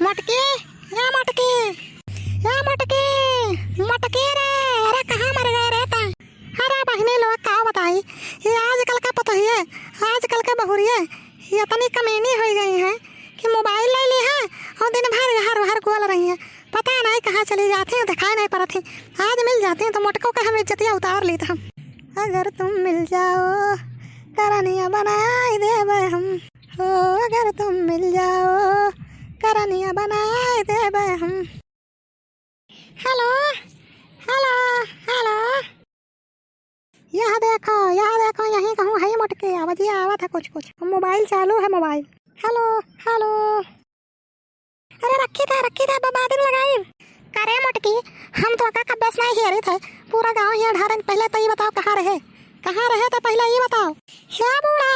मटके, ए मटके, ए मटके, मटके रे, अरे कहाँ मर गए रे ता? अरे बहने लोग का बताई, ये आजकल का पता ही है, आजकल के बहुरिया ये इतनी कमीनी हो गई है कि मोबाइल ले ली है और दिन भर हर हर गोल रही है, पता नहीं कहाँ चली जाती हैं, दिखाई नहीं पड़ती। आज मिल जाती हैं तो मटकों का हम इज्जतिया उतार ली था। अगर तुम मिल जाओ करनिया बनाए देवे हम, हो अगर तुम मिल जाओ करनिया बनाए देवे हम। हेलो हेलो हेलो, यह देखो यहीं कहूँ है मटके, आवाज़ आवा था कुछ कुछ। मोबाइल चालू है मोबाइल। हेलो हेलो, अरे रखी था बाद में लगाई। करे मटकी, हम तो का बस नहीं हेरे थे, पूरा गांव ही ढारन। पहले तो ये बताओ कहाँ रहे तो पहले ये बताओ। क्या बूढ़ा,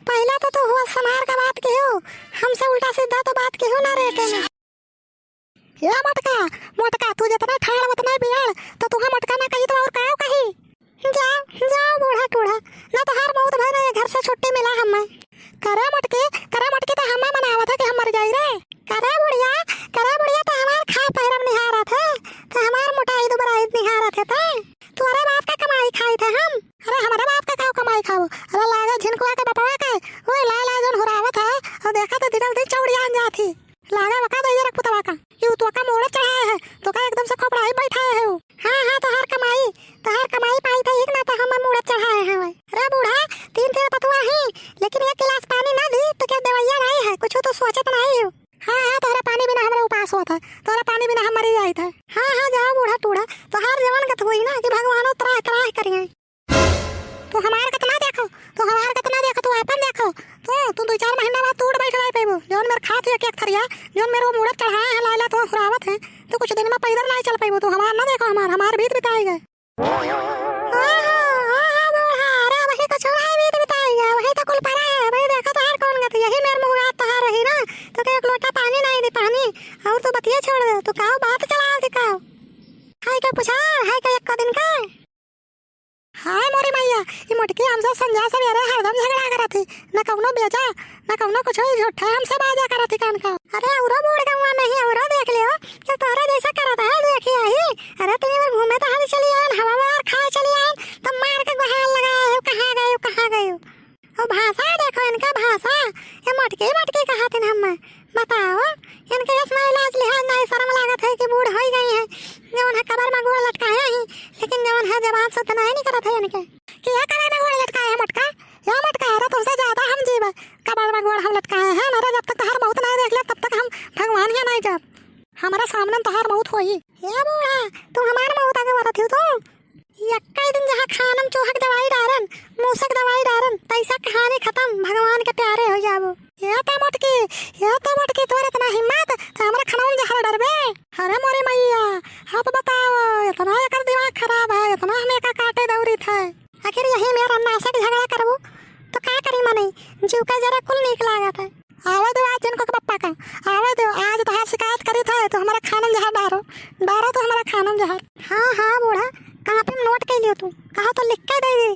पहले तो तू हुआ समार का बात की हो, हमसे उल्टा सीधा तो बात की हो ना रेटे में। या मोटका तू जितना ठाड़ उतना बियाड़, तो तुहा मटका ना कही तो और काओ कही। जाओ बूढ़ा टूढ़ा, ना तो हर बहुत भर घर से छुट्टी मिला हमें। करे मटके तो हमें मनावा था कि हम मर जाई रे। करे बुढ़िया तो हमार खा पैरम निहारा थे, तो हमार मोटाई दुबराई निहारा थे। तुम्हारे बाप का कमाई खाई थे हम। अरे हमारे बाप का क्या कमाई खाओ? अरे लागा झिनकुआ के बपवा के ओए ला जन हुरावत है और देखा तो दिन चौड़िया जाती लागा वका दे रख पुतवा का यू तो का मोड़ चढ़ाया है, तो का एकदम से खोपड़ाई बैठाए है। हां तो हर कमाई पाई था एक ना तो हम मोड़ चढ़ाए हैं। अरे बूढ़ा, तीन पतवा है लेकिन एक गिलास पानी ना दी तो क्या दवाइयां नहीं है, कुछ तो सोचत नहीं हो। हाँ तोहरा पानी बिना हमारा उपास होता है, तोहरा पानी बिना हम मरी जाए थे। हाँ जाओ बूढ़ा टूढ़ा, तो हर जवान गत हुई ना कि भगवानो त्राह त्राह करिए। तो हमार कतना देखो, तू अपन देखो। तू 2-4 महीना बाद टूट बैठ गई पेबो, जोन मेरे खात है एक थरिया, जोन मेरे मुड़त चढ़ाए हैं लाला तो खुरावत है, तो कुछ दिन में पैदल नहीं चल पेबो। तू हमार ना देखो, हमार बीत बिताई गए। अरे वही तो छोड़ा है, बीत बिताई गए, वही तो कुल पड़ा है। भाई देखो तो हर कौन गत, यही मेरे मुंह हाथ तहार रही ना, तो एक लोटा पानी नहीं दी पानी और तू बतिया छोड़ दे। तू काओ बात चलाओ दिखाओ, हाय का पूछा हाय का एक दिन का। हाय मोरी मैया, ये मटकी हमसे संजा से मेरे हरदम झगड़ा करा थी, ना कौनो बेचा ना कौनो कुछ झूठा हमसे बाजा करा थी कान का। अरे उरा बूढ़ गवा नहीं, उरा देख लियो कि तोरा जैसा करता है देखी आई। अरे तुम इधर घूमे तो हम चली आए, हवा मार खा चली आए, तो मार के गुहार लगाए हो कहाँ गए हो। और भाषा देखो इनका भाषा, ये मटकी कहाते हम बताओ। इनके इसमें इलाज लिहाज नहीं शर्म लागत है कि बूढ़ हो गई है, जवन है कबर में गोड़ लटकाया ही, लेकिन जवन है जवान से नहीं नहीं करत है इनके कि ये कबर में गोड़ लटकाया है मटका। अरे तुमसे ज्यादा हम जीव कबर में गोड़ हम लटकाए हैं। अरे जब तक हर मौत नहीं देख ले तब तक हम भगवान ही नहीं जब हमारे सामने तो हर मौत होई। ये बूढ़ा तुम हमारे मौत आगे बढ़त हो, तो यक्का दिन जहाँ खानम चोहक दवाई डारन मूसक दवाई डारन तैसा कहानी खत्म, भगवान के प्यारे हो जाबो। ये तो मटकी तोरे इतना हिम्मत तो हमरा खानम जहर डरबे। अरे मोरे मैया आप बताओ, इतना एकर दिमाग खराब है, इतना हमें का काटे दौरी था। आखिर यही मेरा नासक झगड़ा करबो तो का करी मने, जीव का जरा कुल निक लागत है। आवे दो आज जिनको के पप्पा का आवे दो, आज तो शिकायत करी था तो हमारा खानम जहर डारो तो हमारा खानम जहर। हाँ बूढ़ा, कहाँ पे नोट कर लियो, तू कहा तो लिख के दे दे।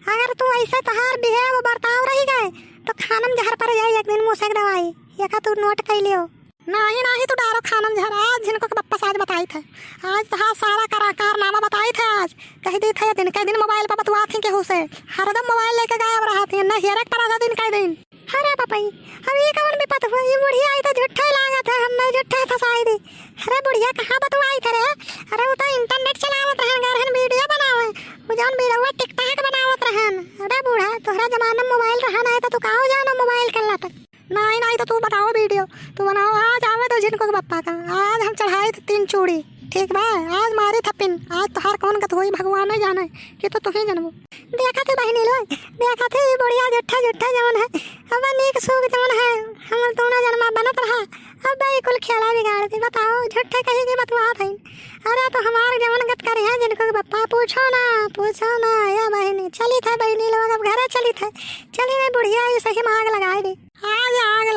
अगर तू ऐसे तहार बिहेव बर्ताव रही गए तो खानम जहर पर जाए एक दिन मूसक दवाई, ये का तू नोट कर लियो। नहीं तू डारो खानम जहर। आज जिनको के पप्पा आज बताई थे, आज तहार सारा कारनामा बताई थे, आज कही दी थे दिन के दिन मोबाइल पर बतवा थी केहू से, हरदम मोबाइल लेके गायब रहा थी, न हेरक पर आधा दिन के दिन। अरे पापा अब ये कौन विपत हुआ, ये बुढ़िया आई तो झूठा लागत है, हमने झूठा फसाई दी। अरे बुढ़िया कहाँ बतवाई थे रे? अरे वो तो इंटरनेट चलावत रहन, गरहन वीडियो बनावे, वो जौन वीडियो टिकटॉक बनावत रहन। अरे बूढ़ा तोहरा जमाना में मोबाइल रहा नहीं तो तू काहो जानो मोबाइल कर लाता। नहीं तो तू बताओ वीडियो, तू बनाओ। आज आवे तो जिनको पप्पा का आज हम चढ़ाए थे 3 चूड़ी, ठीक बा, आज मारी था पिन। आज तो हर कौन का तो भगवान नहीं जाने कि तो ही जन्मो। देखा थे बहनी लोग, देखा थे बुढ़िया झूठा जवन है, अब नीक सूख जवन है, हम दोनों जन्मा बनत रहा, अब भाई कुल खेला बिगाड़ दी। बताओ झूठे कहीं की बतवा थी। अरे तो हमारे जवन गत करे हैं जिनको पप्पा पूछो ना या बहनी चली था, बहनी लोग अब घर चली नहीं बुढ़िया ऐसे ही आग लगाई दी। आज आग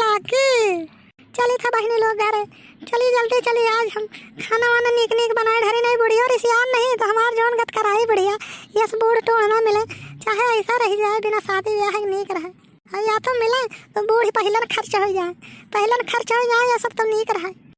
लागी चली था बहनी लोग घर, चली जल्दी चली। आज हम खाना वाना नीक बनाए ढरी नहीं बुढ़िया, और इसियान नहीं तो हमारे जौन गत कराई बढ़िया, यस बूढ़ टोड़ ना मिले, चाहे ऐसा रह जाए बिना शादी ब्याह नीक रहे। या तो मिले तो बूढ़ी पहले न खर्च हो जाए, पहले न खर्च हो जाए, ये सब तो नीक रहे।